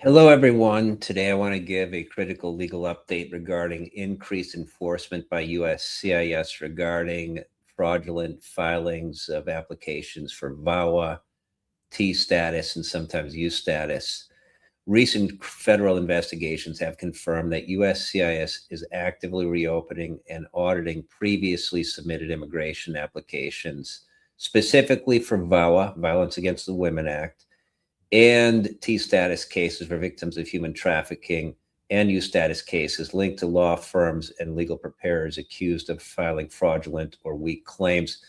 Hello, everyone. Today, I want to give a critical legal update regarding increased enforcement by USCIS regarding fraudulent filings of applications for VAWA, T status, and sometimes U status. Recent federal investigations have confirmed that USCIS is actively reopening and auditing previously submitted immigration applications, specifically for VAWA, Violence Against the Women Act, and T status cases for victims of human trafficking, and U status cases linked to law firms and legal preparers accused of filing fraudulent or weak claims.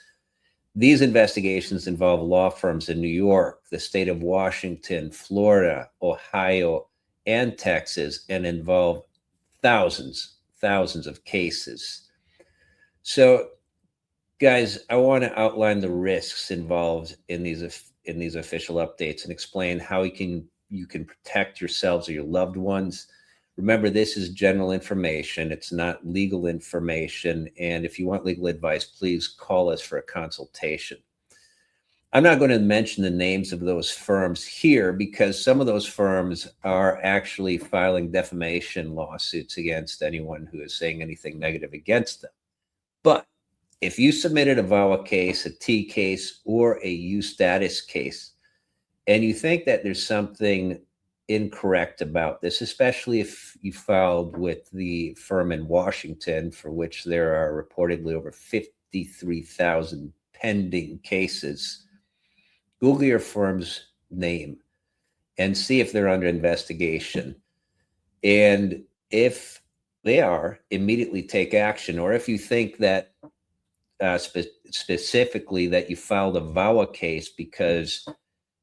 These investigations involve law firms in New York, the state of Washington, Florida, Ohio, and Texas, and involve thousands of cases. So, guys, I want to outline the risks involved in these official updates and explain how you can protect yourselves or your loved ones. Remember, this is general information. It's not legal information. And if you want legal advice, please call us for a consultation. I'm not going to mention the names of those firms here because some of those firms are actually filing defamation lawsuits against anyone who is saying anything negative against them. But if you submitted a VAWA case, a T case, or a U status case, and you think that there's something incorrect about this, especially if you filed with the firm in Washington, for which there are reportedly over 53,000 pending cases, Google your firm's name and see if they're under investigation. And if they are, immediately take action. Or if you think that specifically that you filed a VAWA case because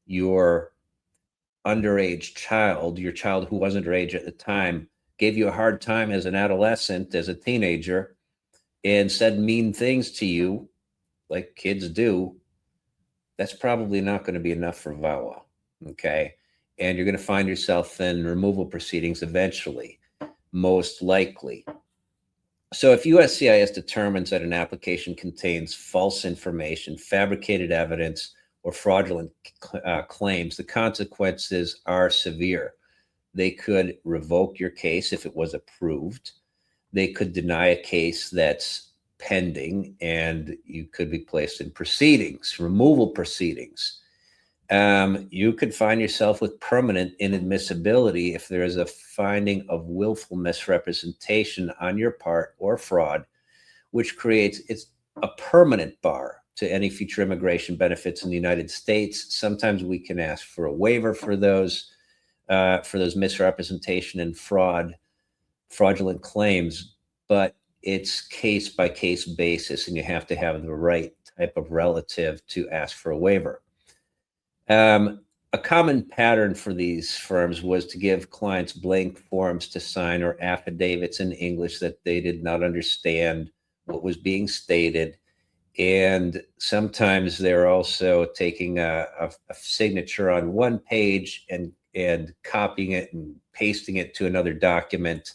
your underage child, your child who was underage at the time, gave you a hard time as an adolescent, as a teenager, and said mean things to you, like kids do, that's probably not going to be enough for VAWA, okay? And you're going to find yourself in removal proceedings eventually, most likely. So if USCIS determines that an application contains false information, fabricated evidence, or fraudulent claims, the consequences are severe. They could revoke your case if it was approved. They could deny a case that's pending, and you could be placed in proceedings, removal proceedings. You could find yourself with permanent inadmissibility if there is a finding of willful misrepresentation on your part or fraud, which creates a permanent bar to any future immigration benefits in the United States. Sometimes we can ask for a waiver for those misrepresentation and fraudulent claims, but it's case by case basis, and you have to have the right type of relative to ask for a waiver. A common pattern for these firms was to give clients blank forms to sign or affidavits in English that they did not understand what was being stated. And sometimes they're also taking a signature on one page and copying it and pasting it to another document.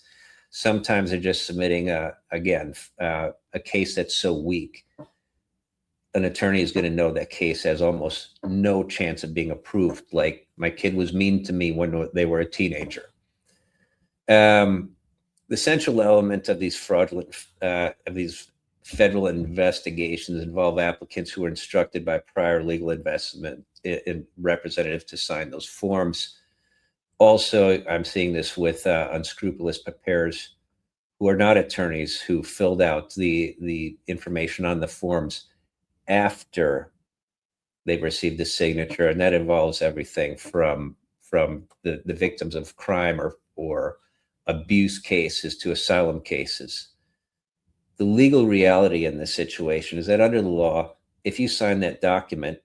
Sometimes they're just submitting, a case that's so weak, an attorney is going to know that case has almost no chance of being approved. Like, my kid was mean to me when they were a teenager. The central element of these federal investigations involve applicants who are instructed by prior legal investment in representatives to sign those forms. Also, I'm seeing this with unscrupulous preparers who are not attorneys, who filled out the information on the forms after they've received the signature, and that involves everything from the victims of crime or abuse cases to asylum cases. The legal reality in this situation is that under the law, if you sign that document,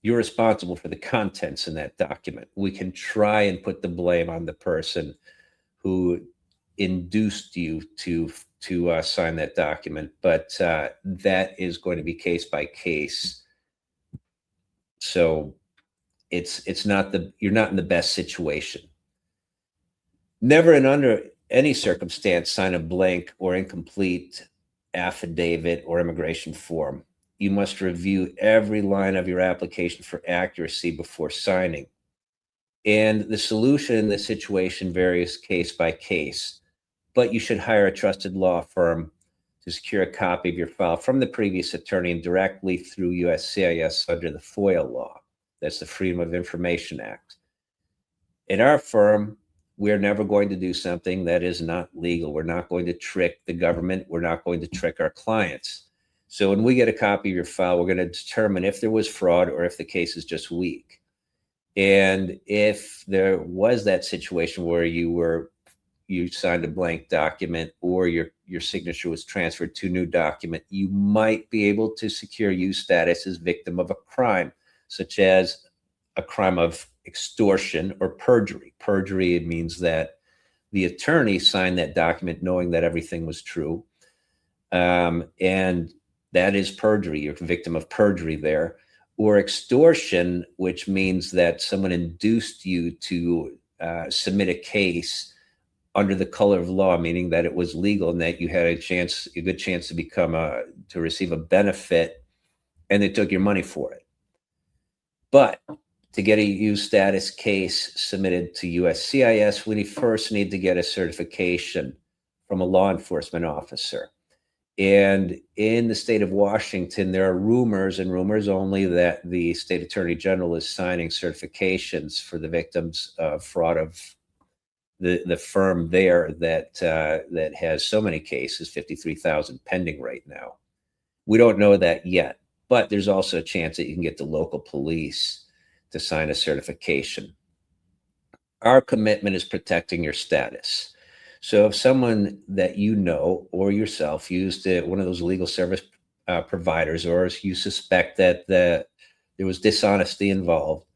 you're responsible for the contents in that document. We can try and put the blame on the person who induced you to sign that document, but that is going to be case by case. So you're not in the best situation. Never and under any circumstance sign a blank or incomplete affidavit or immigration form. You must review every line of your application for accuracy before signing. And the solution in this situation varies case by case, but you should hire a trusted law firm to secure a copy of your file from the previous attorney and directly through USCIS under the FOIA law. That's the Freedom of Information Act. In our firm, we're never going to do something that is not legal. We're not going to trick the government. We're not going to trick our clients. So when we get a copy of your file, we're going to determine if there was fraud or if the case is just weak. And if there was that situation where you signed a blank document or your signature was transferred to a new document, you might be able to secure you status as victim of a crime, such as a crime of extortion or perjury. Perjury, it means that the attorney signed that document knowing that everything was true. And that is perjury. You're a victim of perjury there. Or extortion, which means that someone induced you to submit a case under the color of law, meaning that it was legal and that you had a good chance to receive a benefit, and they took your money for it. But to get a U status case submitted to USCIS, we first need to get a certification from a law enforcement officer. And in the state of Washington, there are rumors and rumors only that the state attorney general is signing certifications for the victims of fraud of the firm there that has so many cases, 53,000 pending right now. We don't know that yet, but there's also a chance that you can get the local police to sign a certification. Our commitment is protecting your status. So if someone that you know or yourself used one of those legal service providers, or you suspect that there was dishonesty involved,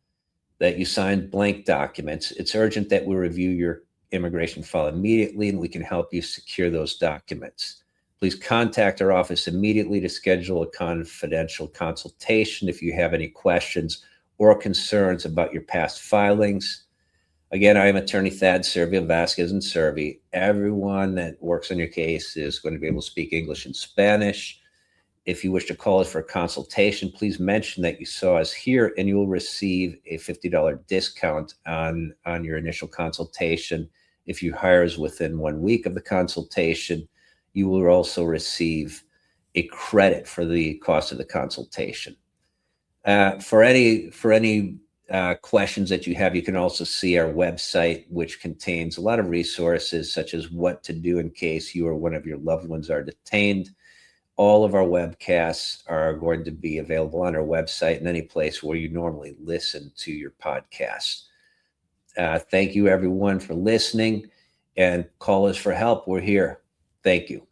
that you signed blank documents, it's urgent that we review your immigration file immediately, and we can help you secure those documents. Please contact our office immediately to schedule a confidential consultation if you have any questions or concerns about your past filings. Again, I am attorney Thad Servia, Vasquez and Servi. Everyone that works on your case is going to be able to speak English and Spanish. If you wish to call us for a consultation, please mention that you saw us here and you will receive a $50 discount on your initial consultation. If you hire us within 1 week of the consultation, you will also receive a credit for the cost of the consultation. For any questions that you have, you can also see our website, which contains a lot of resources, such as what to do in case you or one of your loved ones are detained. All of our webcasts are going to be available on our website and any place where you normally listen to your podcast. Thank you, everyone, for listening, and call us for help. We're here. Thank you.